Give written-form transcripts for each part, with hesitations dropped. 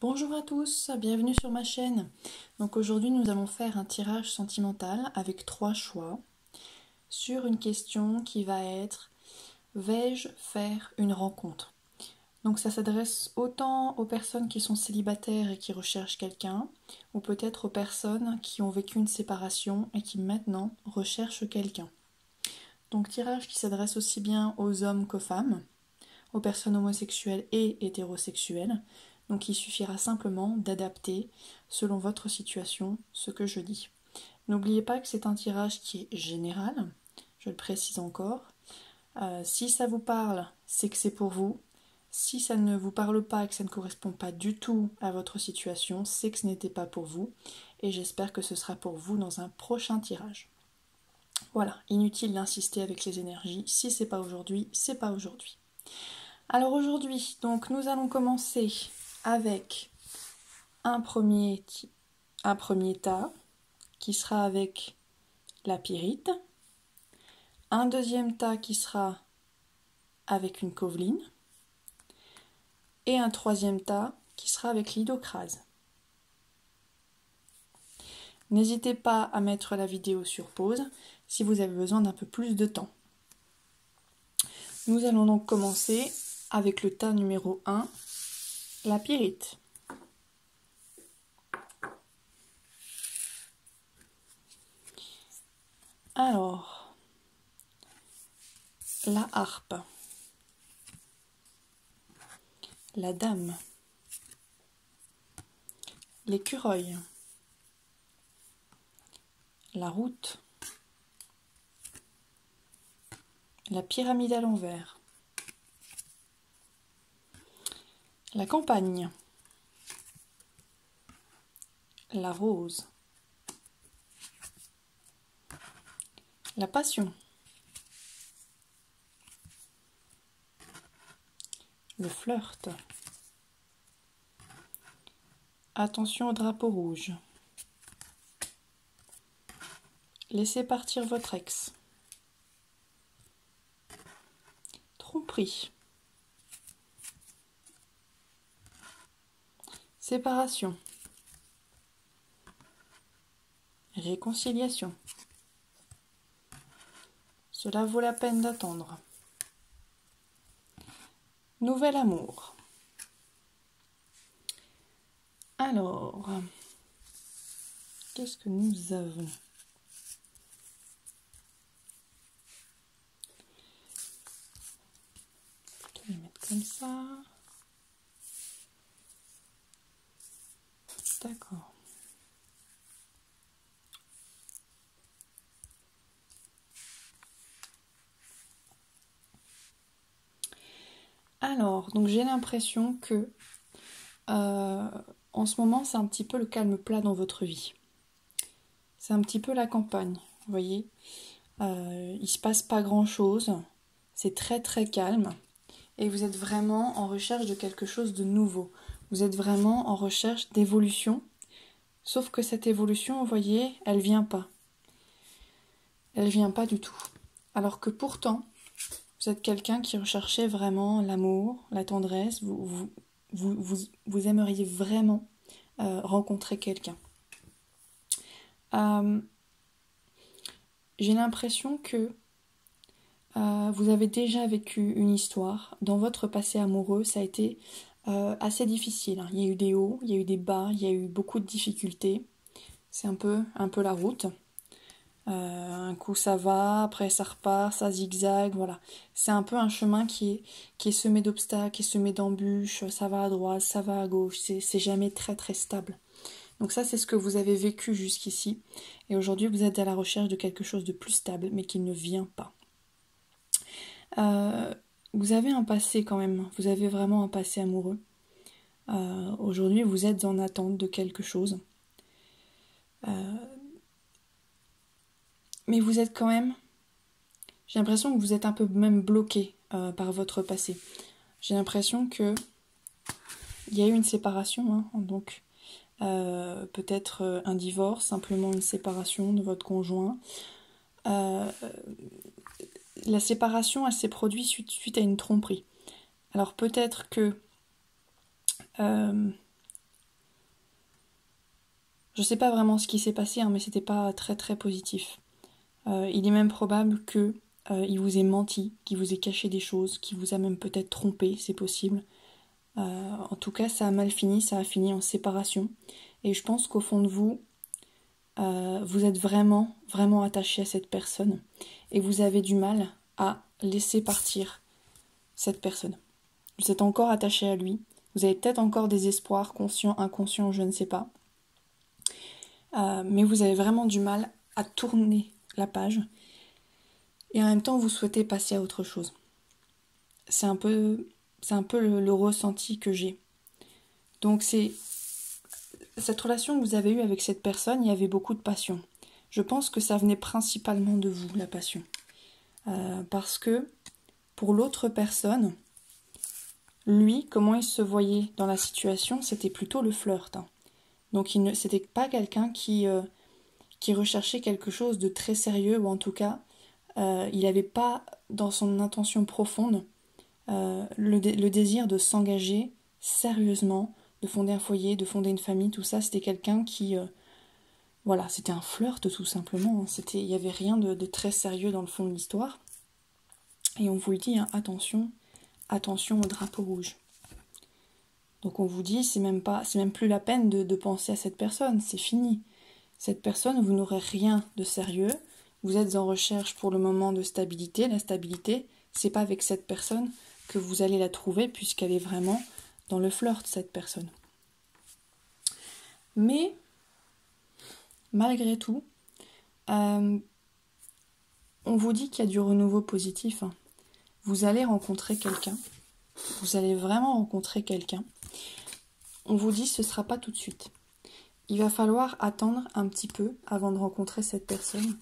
Bonjour à tous, bienvenue sur ma chaîne. Donc aujourd'hui nous allons faire un tirage sentimental avec 3 choix sur une question qui va être: vais-je faire une rencontre? Donc ça s'adresse autant aux personnes qui sont célibataires et qui recherchent quelqu'un, ou peut-être aux personnes qui ont vécu une séparation et qui maintenant recherchent quelqu'un. Donc tirage qui s'adresse aussi bien aux hommes qu'aux femmes, aux personnes homosexuelles et hétérosexuelles. Donc il suffira simplement d'adapter, selon votre situation, ce que je dis. N'oubliez pas que c'est un tirage qui est général, je le précise encore. Si ça vous parle, c'est que c'est pour vous. Si ça ne vous parle pas et que ça ne correspond pas du tout à votre situation, c'est que ce n'était pas pour vous. Et j'espère que ce sera pour vous dans un prochain tirage. Voilà, inutile d'insister avec les énergies. Si c'est pas aujourd'hui, c'est pas aujourd'hui. Alors aujourd'hui, donc nous allons commencer avec un premier tas qui sera avec la pyrite, un deuxième tas qui sera avec une coveline et un troisième tas qui sera avec l'hydrocrase. N'hésitez pas à mettre la vidéo sur pause si vous avez besoin d'un peu plus de temps. Nous allons donc commencer avec le tas numéro 1, la pyrite. Alors, la harpe, la dame, l'écureuil, la route, la pyramide à l'envers, la campagne, la rose, la passion, le flirt, attention au drapeau rouge, laissez partir votre ex, tromperie, séparation, réconciliation. Cela vaut la peine d'attendre. Nouvel amour. Alors, qu'est-ce que nous avons? Je vais les mettre comme ça. D'accord. Alors, donc j'ai l'impression que en ce moment, c'est un petit peu le calme plat dans votre vie. C'est un petit peu la campagne, vous voyez. Il se passe pas grand-chose. C'est très très calme. Et vous êtes vraiment en recherche de quelque chose de nouveau. Vous êtes vraiment en recherche d'évolution. Sauf que cette évolution, vous voyez, elle vient pas. Elle vient pas du tout. Alors que pourtant, vous êtes quelqu'un qui recherchait vraiment l'amour, la tendresse. Vous aimeriez vraiment rencontrer quelqu'un. J'ai l'impression que vous avez déjà vécu une histoire. Dans votre passé amoureux, ça a été assez difficile. Il y a eu des hauts, il y a eu des bas, il y a eu beaucoup de difficultés. C'est un peu la route. Un coup ça va, après ça repart, ça zigzague, voilà. C'est un peu un chemin qui est semé d'obstacles, qui est semé d'embûches, ça va à droite, ça va à gauche, c'est jamais très très stable. Donc ça c'est ce que vous avez vécu jusqu'ici, et aujourd'hui vous êtes à la recherche de quelque chose de plus stable, mais qui ne vient pas. Vous avez un passé quand même, vous avez vraiment un passé amoureux. Aujourd'hui vous êtes en attente de quelque chose. Mais vous êtes quand même... J'ai l'impression que vous êtes un peu même bloqué par votre passé. J'ai l'impression que il y a eu une séparation, hein, donc peut-être un divorce, simplement une séparation de votre conjoint. La séparation, elle s'est produite suite à une tromperie. Alors peut-être que Je sais pas vraiment ce qui s'est passé, hein, mais c'était pas très très positif. Il est même probable que il vous ait menti, qu'il vous ait caché des choses, qu'il vous a même peut-être trompé, c'est possible. En tout cas, ça a mal fini, ça a fini en séparation. Et je pense qu'au fond de vous, vous êtes vraiment, vraiment attaché à cette personne. Et vous avez du mal à laisser partir cette personne. Vous êtes encore attaché à lui. Vous avez peut-être encore des espoirs, conscients, inconscients, je ne sais pas. Mais vous avez vraiment du mal à tourner la page. Et en même temps, vous souhaitez passer à autre chose. C'est un peu le ressenti que j'ai. Donc c'est cette relation que vous avez eue avec cette personne, il y avait beaucoup de passion. Je pense que ça venait principalement de vous, la passion. Parce que pour l'autre personne, lui, comment il se voyait dans la situation, c'était plutôt le flirt. Hein. Donc c'était pas quelqu'un qui recherchait quelque chose de très sérieux, ou en tout cas, il n'avait pas dans son intention profonde le désir de s'engager sérieusement, de fonder un foyer, de fonder une famille, tout ça. C'était quelqu'un qui... voilà, c'était un flirt tout simplement. Il n'y avait rien de très sérieux dans le fond de l'histoire. Et on vous le dit, hein, attention au drapeau rouge. Donc on vous dit, c'est même plus la peine de penser à cette personne, c'est fini. Cette personne, vous n'aurez rien de sérieux. Vous êtes en recherche pour le moment de stabilité. La stabilité, c'est pas avec cette personne que vous allez la trouver, puisqu'elle est vraiment dans le flirt, cette personne. Mais, malgré tout, on vous dit qu'il y a du renouveau positif. Hein. Vous allez rencontrer quelqu'un. Vous allez vraiment rencontrer quelqu'un. On vous dit que ce ne sera pas tout de suite. Il va falloir attendre un petit peu avant de rencontrer cette personne.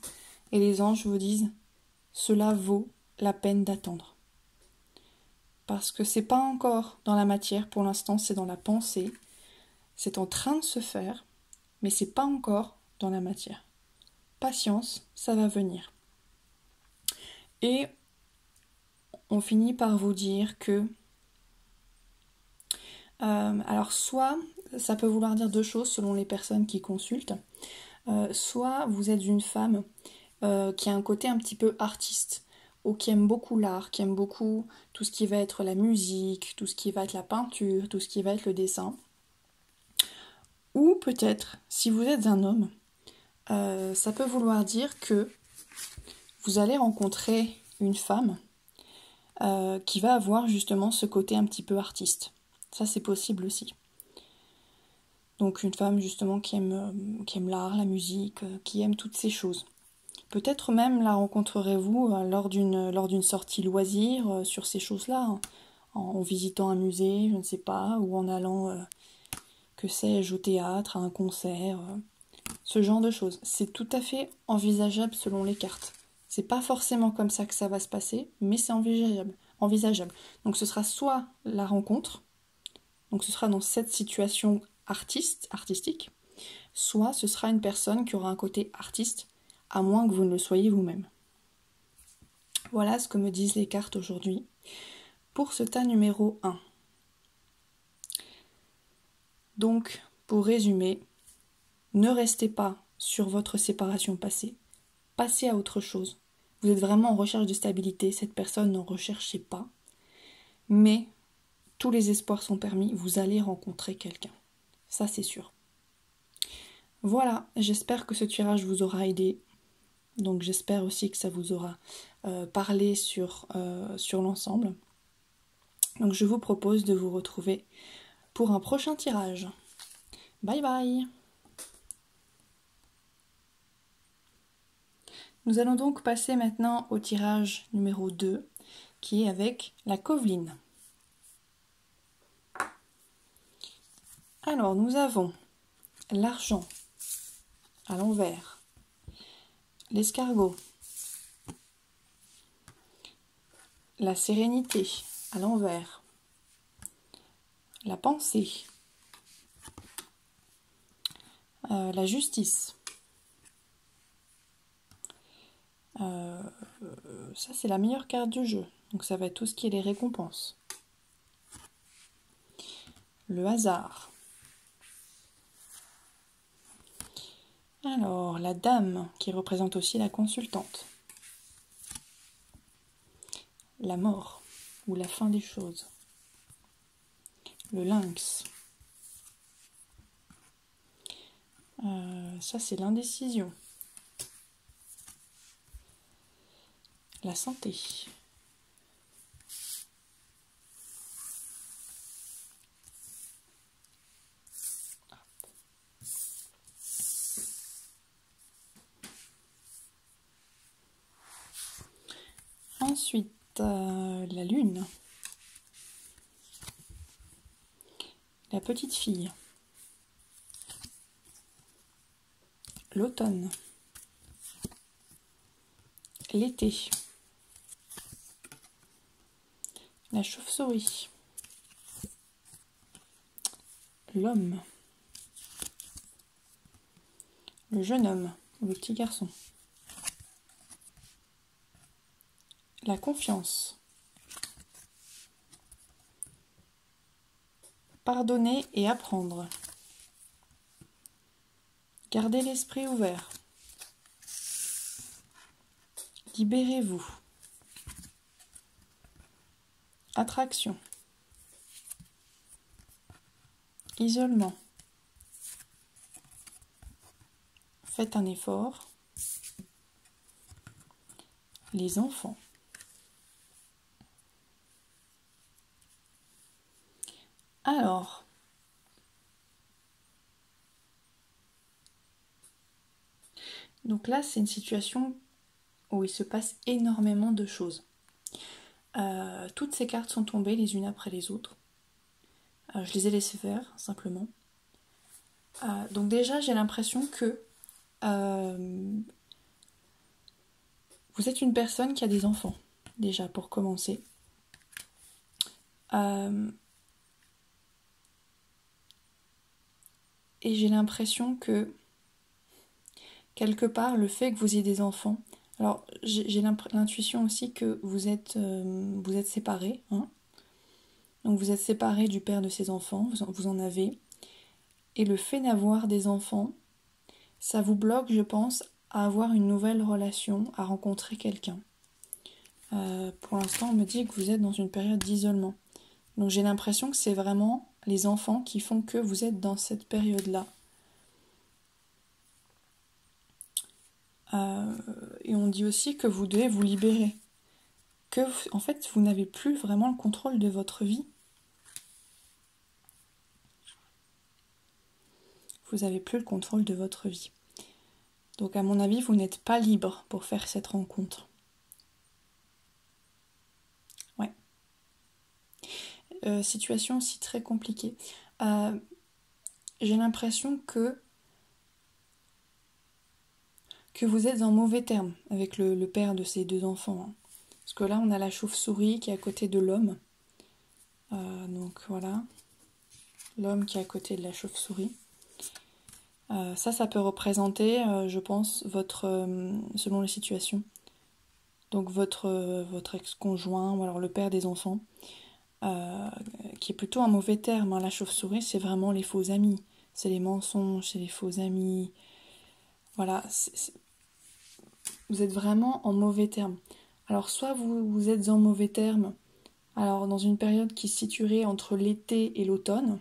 Et les anges vous disent, cela vaut la peine d'attendre. Parce que c'est pas encore dans la matière, pour l'instant c'est dans la pensée. C'est en train de se faire, mais c'est pas encore dans la matière. Patience, ça va venir. Et on finit par vous dire que alors soit ça peut vouloir dire deux choses selon les personnes qui consultent. Soit vous êtes une femme qui a un côté un petit peu artiste, ou qui aime beaucoup l'art, qui aime beaucoup tout ce qui va être la musique, tout ce qui va être la peinture, tout ce qui va être le dessin. Ou peut-être, si vous êtes un homme, ça peut vouloir dire que vous allez rencontrer une femme qui va avoir justement ce côté un petit peu artiste. Ça, c'est possible aussi. Donc une femme justement qui aime l'art, la musique, qui aime toutes ces choses. Peut-être même la rencontrerez-vous lors d'une sortie loisir sur ces choses-là, hein, en visitant un musée, je ne sais pas, ou en allant, que sais-je, au théâtre, à un concert, ce genre de choses. C'est tout à fait envisageable selon les cartes. C'est pas forcément comme ça que ça va se passer, mais c'est envisageable. Donc ce sera soit la rencontre, donc ce sera dans cette situation artistique, soit ce sera une personne qui aura un côté artiste, à moins que vous ne le soyez vous-même. Voilà ce que me disent les cartes aujourd'hui pour ce tas numéro 1. Donc, pour résumer, ne restez pas sur votre séparation passée, passez à autre chose. Vous êtes vraiment en recherche de stabilité, cette personne n'en recherchez pas, mais tous les espoirs sont permis, vous allez rencontrer quelqu'un. Ça, c'est sûr. Voilà, j'espère que ce tirage vous aura aidé. Donc j'espère aussi que ça vous aura parlé sur l'ensemble. Donc je vous propose de vous retrouver pour un prochain tirage. Bye bye. Nous allons donc passer maintenant au tirage numéro 2, qui est avec la Coveline. Alors nous avons l'argent à l'envers, l'escargot, la sérénité à l'envers, la pensée, la justice. Ça c'est la meilleure carte du jeu, donc ça va être tout ce qui est les récompenses. Le hasard. Alors, la dame, qui représente aussi la consultante. La mort, ou la fin des choses. Le lynx. Ça, c'est l'indécision. La santé. Ensuite, la lune. La petite fille. L'automne. L'été. La chauve-souris. L'homme. Le jeune homme, ou le petit garçon. La confiance. Pardonner et apprendre. Gardez l'esprit ouvert. Libérez-vous. Attraction. Isolement. Faites un effort. Les enfants. Alors, donc là, c'est une situation où il se passe énormément de choses. Toutes ces cartes sont tombées les unes après les autres. Je les ai laissées faire, simplement. Donc déjà, j'ai l'impression que vous êtes une personne qui a des enfants, déjà, pour commencer. Et j'ai l'impression que, quelque part, le fait que vous ayez des enfants... Alors, j'ai l'intuition aussi que vous êtes séparés, hein. Donc vous êtes séparés du père de ses enfants, vous en avez. Et le fait d'avoir des enfants, ça vous bloque, je pense, à avoir une nouvelle relation, à rencontrer quelqu'un. Pour l'instant, on me dit que vous êtes dans une période d'isolement. Donc j'ai l'impression que c'est vraiment les enfants qui font que vous êtes dans cette période-là. Et on dit aussi que vous devez vous libérer. Que, en fait, vous n'avez plus vraiment le contrôle de votre vie. Vous n'avez plus le contrôle de votre vie. Donc à mon avis, vous n'êtes pas libre pour faire cette rencontre. Ouais. Situation aussi très compliquée. J'ai l'impression que vous êtes en mauvais terme avec le père de ces deux enfants. Hein. Parce que là, on a la chauve-souris qui est à côté de l'homme. Donc voilà. L'homme qui est à côté de la chauve-souris. Ça peut représenter, je pense, selon les situations, donc votre ex-conjoint ou alors le père des enfants, qui est plutôt un mauvais terme. Hein. La chauve-souris, c'est vraiment les faux amis. C'est les mensonges, c'est les faux amis. Voilà, vous êtes vraiment en mauvais terme. Alors soit vous êtes en mauvais terme, alors dans une période qui se situerait entre l'été et l'automne,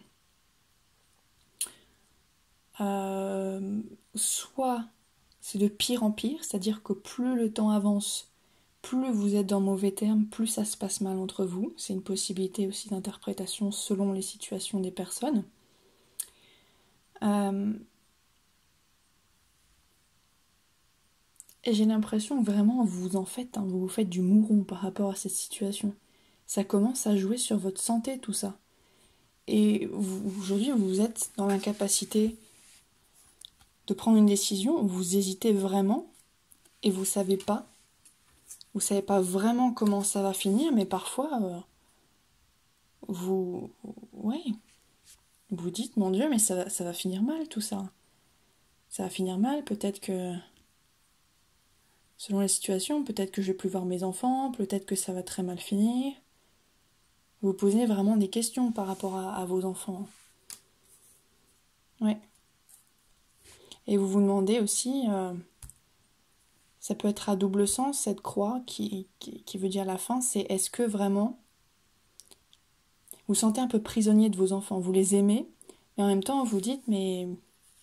soit c'est de pire en pire, c'est-à-dire que plus le temps avance, plus vous êtes en mauvais terme, plus ça se passe mal entre vous. C'est une possibilité aussi d'interprétation selon les situations des personnes. Et j'ai l'impression que vraiment vous en faites, hein, vous vous faites du mouron par rapport à cette situation. Ça commence à jouer sur votre santé, tout ça. Et aujourd'hui, vous êtes dans l'incapacité de prendre une décision, vous hésitez vraiment et vous savez pas vraiment comment ça va finir, mais parfois vous dites mon Dieu, mais ça va finir mal tout ça. Ça va finir mal, peut-être que selon les situations, peut-être que je vais plus voir mes enfants, peut-être que ça va très mal finir. Vous posez vraiment des questions par rapport à vos enfants. Ouais. Et vous vous demandez aussi, ça peut être à double sens, cette croix qui veut dire la fin, c'est est-ce que vraiment vous vous sentez un peu prisonnier de vos enfants, vous les aimez, mais en même temps vous dites, mais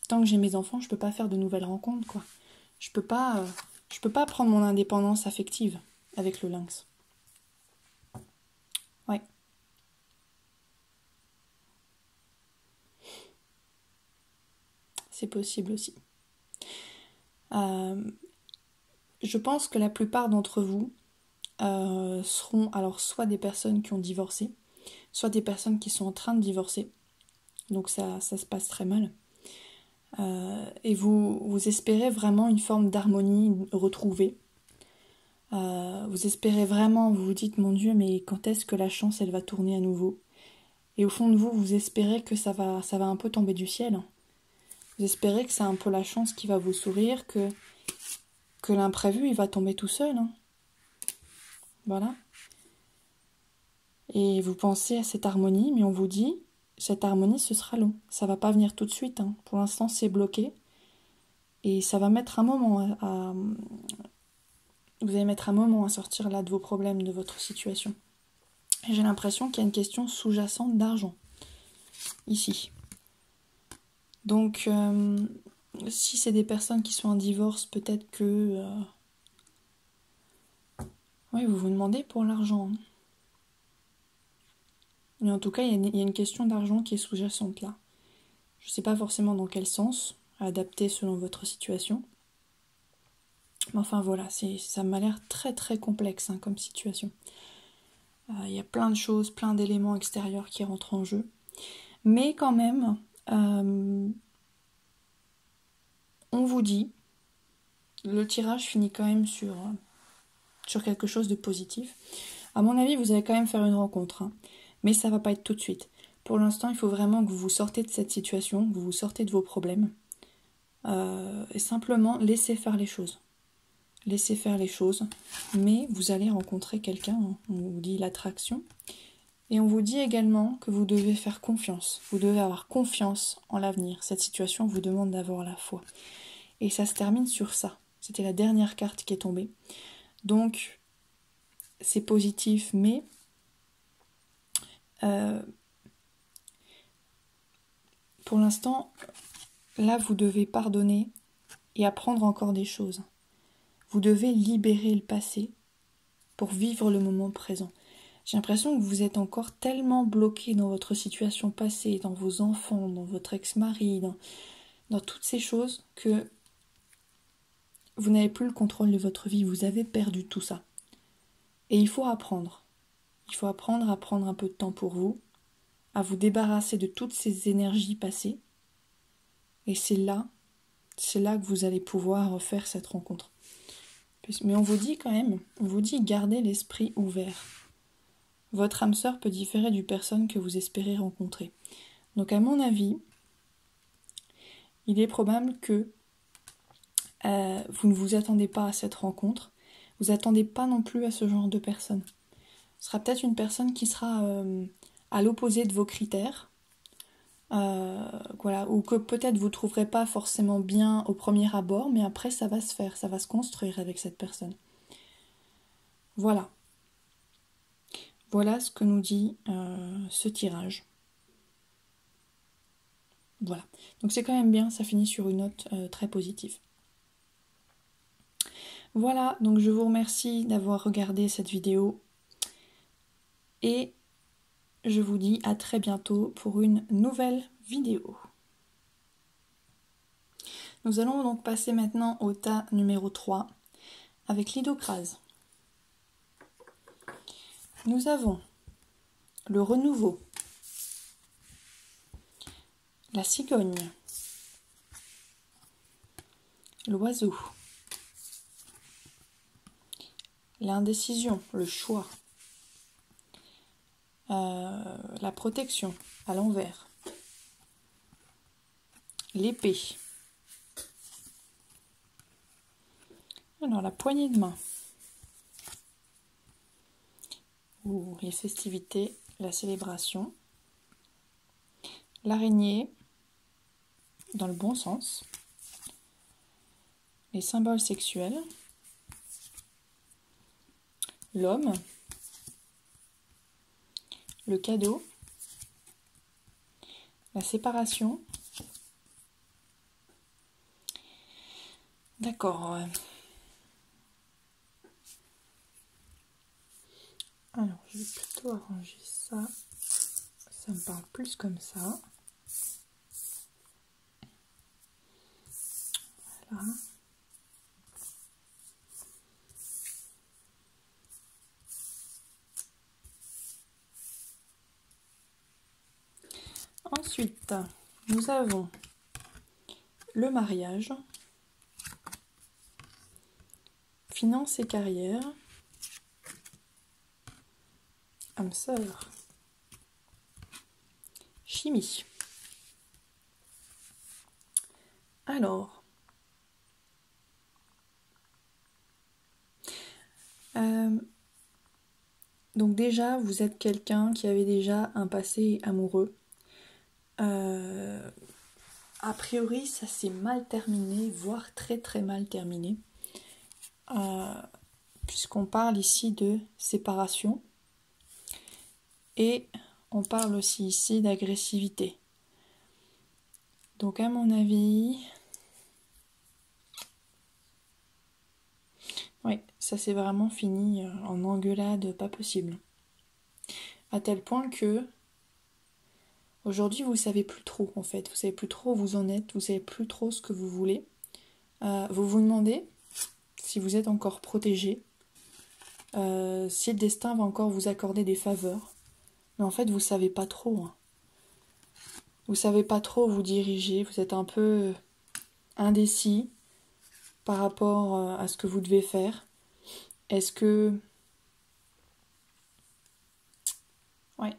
tant que j'ai mes enfants, je peux pas faire de nouvelles rencontres, quoi. Je peux pas prendre mon indépendance affective avec le lynx. Ouais. C'est possible aussi. Je pense que la plupart d'entre vous seront alors soit des personnes qui ont divorcé, soit des personnes qui sont en train de divorcer. Donc ça se passe très mal. Et vous espérez vraiment une forme d'harmonie retrouvée. Vous espérez vraiment, vous vous dites, mon Dieu, mais quand est-ce que la chance, elle va tourner à nouveau? Et au fond de vous, vous espérez que ça va un peu tomber du ciel. Vous espérez que c'est un peu la chance qui va vous sourire, que l'imprévu, il va tomber tout seul. Hein. Voilà. Et vous pensez à cette harmonie, mais on vous dit, cette harmonie, ce sera long. Ça va pas venir tout de suite. Hein. Pour l'instant, c'est bloqué. Et ça va mettre un moment à... Vous allez mettre un moment à sortir là de vos problèmes, de votre situation. Et j'ai l'impression qu'il y a une question sous-jacente d'argent. Ici. Donc, si c'est des personnes qui sont en divorce, peut-être que... Oui, vous vous demandez pour l'argent. Hein. Mais en tout cas, il y a une question d'argent qui est sous-jacente là. Je ne sais pas forcément dans quel sens, adapté selon votre situation. Mais enfin voilà, ça m'a l'air très très complexe hein, comme situation. Il y a plein de choses, plein d'éléments extérieurs qui rentrent en jeu. Mais quand même, on vous dit, le tirage finit quand même sur quelque chose de positif. À mon avis, vous allez quand même faire une rencontre, hein, mais ça va pas être tout de suite. Pour l'instant, il faut vraiment que vous vous sortez de cette situation, que vous vous sortez de vos problèmes, et simplement laissez faire les choses. Laissez faire les choses, mais vous allez rencontrer quelqu'un, hein, on vous dit l'attraction, et on vous dit également que vous devez faire confiance, vous devez avoir confiance en l'avenir. Cette situation vous demande d'avoir la foi. Et ça se termine sur ça. C'était la dernière carte qui est tombée. Donc, c'est positif, mais pour l'instant, là, vous devez pardonner et apprendre encore des choses. Vous devez libérer le passé pour vivre le moment présent. J'ai l'impression que vous êtes encore tellement bloqué dans votre situation passée, dans vos enfants, dans votre ex-mari, dans toutes ces choses, que vous n'avez plus le contrôle de votre vie, vous avez perdu tout ça. Et il faut apprendre. Il faut apprendre à prendre un peu de temps pour vous, à vous débarrasser de toutes ces énergies passées. Et c'est là que vous allez pouvoir faire cette rencontre. Mais on vous dit quand même, on vous dit gardez l'esprit ouvert. Votre âme sœur peut différer du personne que vous espérez rencontrer. Donc à mon avis, il est probable que vous ne vous attendez pas à cette rencontre. Vous attendez pas non plus à ce genre de personne. Ce sera peut-être une personne qui sera à l'opposé de vos critères. Voilà, ou que peut-être vous ne trouverez pas forcément bien au premier abord, mais après ça va se faire, ça va se construire avec cette personne. Voilà. Voilà ce que nous dit ce tirage. Voilà. Donc c'est quand même bien, ça finit sur une note très positive. Voilà, donc je vous remercie d'avoir regardé cette vidéo et je vous dis à très bientôt pour une nouvelle vidéo. Nous allons donc passer maintenant au tas numéro 3 avec l'hydocrase. Nous avons le renouveau, la cigogne, l'oiseau, l'indécision, le choix, la protection à l'envers, l'épée, alors la poignée de main, ou les festivités, la célébration, l'araignée dans le bon sens, les symboles sexuels, l'homme, le cadeau, la séparation. D'accord. Alors, je vais plutôt arranger ça. Ça me parle plus comme ça. Voilà. Ensuite, nous avons le mariage, finances et carrière, âme sœur, chimie. Alors, donc déjà, vous êtes quelqu'un qui avait déjà un passé amoureux. A priori, ça s'est mal terminé, voire très très mal terminé. Puisqu'on parle ici de séparation. Et on parle aussi ici d'agressivité. Donc à mon avis... Oui, ça s'est vraiment fini en engueulade pas possible. À tel point que... Aujourd'hui, vous savez plus trop, en fait. Vous savez plus trop où vous en êtes, vous savez plus trop ce que vous voulez. Vous vous demandez si vous êtes encore protégé, si le destin va encore vous accorder des faveurs. Mais en fait, vous savez pas trop. Hein. Vous savez pas trop où vous diriger, vous êtes un peu indécis par rapport à ce que vous devez faire. Est-ce que... Ouais.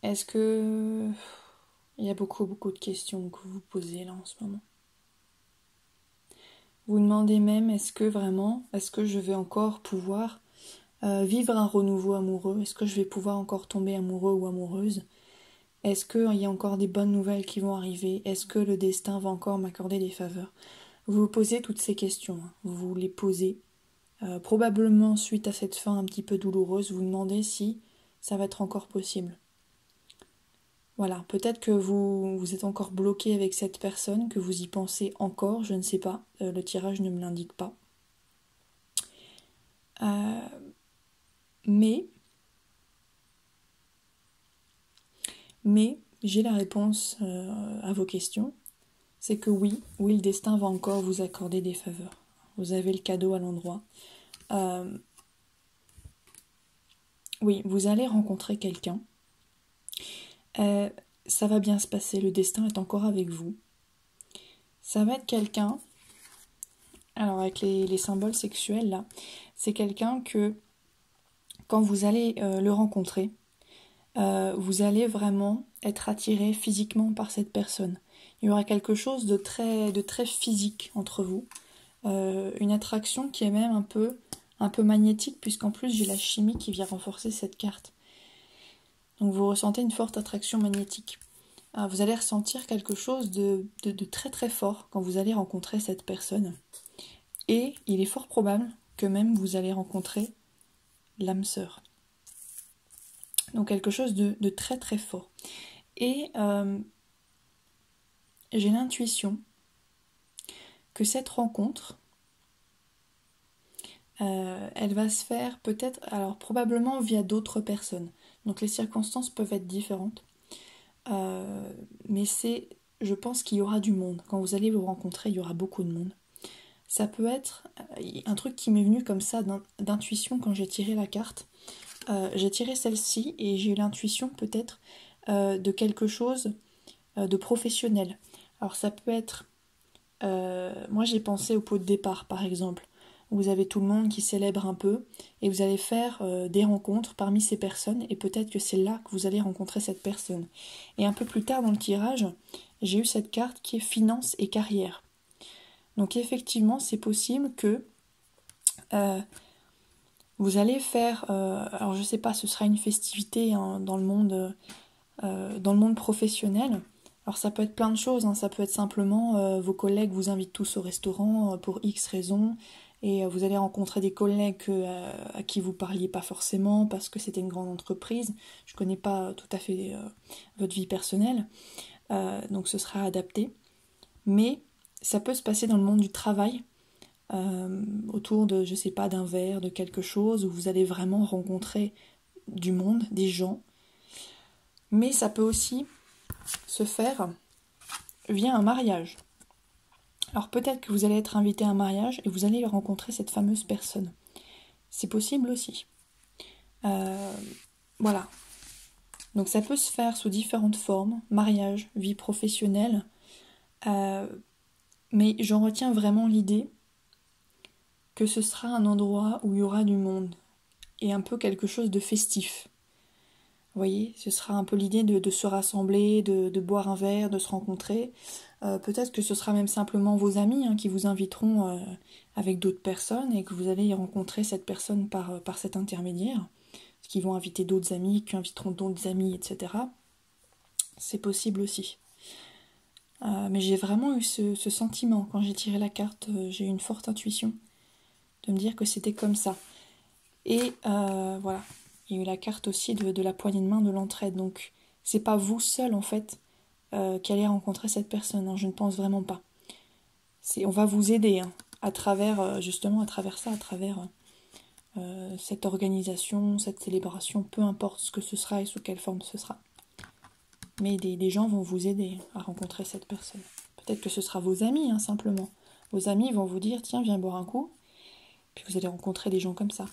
Est-ce que... Il y a beaucoup de questions que vous posez là en ce moment. Vous demandez même, est-ce que je vais encore pouvoir vivre un renouveau amoureux? Est-ce que je vais pouvoir encore tomber amoureux ou amoureuse? Est-ce qu'il y a encore des bonnes nouvelles qui vont arriver? Est-ce que le destin va encore m'accorder des faveurs? Vous vous posez toutes ces questions, hein. Vous les posez. Probablement suite à cette fin un petit peu douloureuse, vous demandez si ça va être encore possible. Voilà, peut-être que vous êtes encore bloqué avec cette personne, que vous y pensez encore, je ne sais pas, le tirage ne me l'indique pas. Mais j'ai la réponse à vos questions, c'est que oui, le destin va encore vous accorder des faveurs. Vous avez le cadeau à l'endroit. Oui, vous allez rencontrer quelqu'un. Ça va bien se passer, le destin est encore avec vous. Ça va être quelqu'un, alors avec les symboles sexuels là, c'est quelqu'un que quand vous allez le rencontrer, vous allez vraiment être attiré physiquement par cette personne. Il y aura quelque chose de très physique entre vous, une attraction qui est même un peu magnétique, puisqu'en plus j'ai la chimie qui vient renforcer cette carte. Donc vous ressentez une forte attraction magnétique. Vous allez ressentir quelque chose de très fort quand vous allez rencontrer cette personne. Et il est fort probable que même vous allez rencontrer l'âme sœur. Donc quelque chose de très fort. Et j'ai l'intuition que cette rencontre, elle va se faire peut-être, alors probablement via d'autres personnes. Donc les circonstances peuvent être différentes. Mais je pense qu'il y aura du monde. Quand vous allez vous rencontrer, il y aura beaucoup de monde. Ça peut être un truc qui m'est venu comme ça d'intuition quand j'ai tiré la carte. J'ai tiré celle-ci et j'ai eu l'intuition peut-être de quelque chose de professionnel. Alors ça peut être... moi j'ai pensé au pot de départ par exemple. Vous avez tout le monde qui célèbre un peu et vous allez faire des rencontres parmi ces personnes et peut-être que c'est là que vous allez rencontrer cette personne. Et un peu plus tard dans le tirage, j'ai eu cette carte qui est finances et carrière. Donc effectivement, c'est possible que vous allez faire, alors je sais pas, ce sera une festivité hein, dans le monde professionnel. Alors ça peut être plein de choses, hein. Ça peut être simplement vos collègues vous invitent tous au restaurant pour X raisons, et vous allez rencontrer des collègues à qui vous parliez pas forcément parce que c'était une grande entreprise. Je connais pas tout à fait votre vie personnelle, donc ce sera adapté. Mais ça peut se passer dans le monde du travail, autour de, je sais pas, d'un verre, de quelque chose, où vous allez vraiment rencontrer du monde, des gens. Mais ça peut aussi se faire via un mariage. Alors peut-être que vous allez être invité à un mariage et vous allez rencontrer cette fameuse personne. C'est possible aussi. Voilà. Donc ça peut se faire sous différentes formes, mariage, vie professionnelle, mais j'en retiens vraiment l'idée que ce sera un endroit où il y aura du monde et un peu quelque chose de festif. Vous voyez, ce sera un peu l'idée de se rassembler, de boire un verre, de se rencontrer. Peut-être que ce sera même simplement vos amis qui vous inviteront avec d'autres personnes et que vous allez y rencontrer cette personne par cet intermédiaire. Qui vont inviter d'autres amis, qui inviteront d'autres amis, etc. C'est possible aussi. Mais j'ai vraiment eu ce sentiment. Quand j'ai tiré la carte, j'ai eu une forte intuition de me dire que c'était comme ça. Et voilà. Il y a eu la carte aussi de la poignée de main de l'entraide. Donc, c'est pas vous seul, en fait, qui allez rencontrer cette personne. Hein, je ne pense vraiment pas. On va vous aider à travers, justement, à travers ça, à travers cette organisation, cette célébration, peu importe ce que ce sera et sous quelle forme ce sera. Mais des gens vont vous aider à rencontrer cette personne. Peut-être que ce sera vos amis, simplement. Vos amis vont vous dire, tiens, viens boire un coup. Puis vous allez rencontrer des gens comme ça.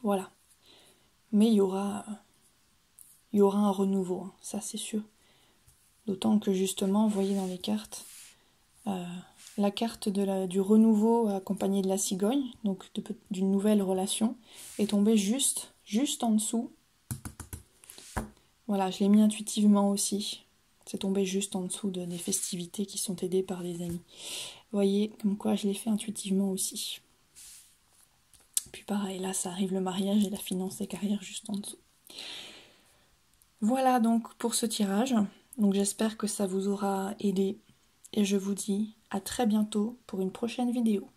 Voilà. Mais il y aura un renouveau, ça c'est sûr. D'autant que justement, vous voyez dans les cartes, la carte du renouveau accompagnée de la cigogne, donc d'une nouvelle relation, est tombée juste en dessous. Voilà, je l'ai mis intuitivement aussi. C'est tombé juste en dessous des festivités qui sont aidées par les amis. Vous voyez, comme quoi je l'ai fait intuitivement aussi. Puis pareil, là ça arrive le mariage et la finance et carrière juste en dessous. Voilà donc pour ce tirage. Donc j'espère que ça vous aura aidé. Et je vous dis à très bientôt pour une prochaine vidéo.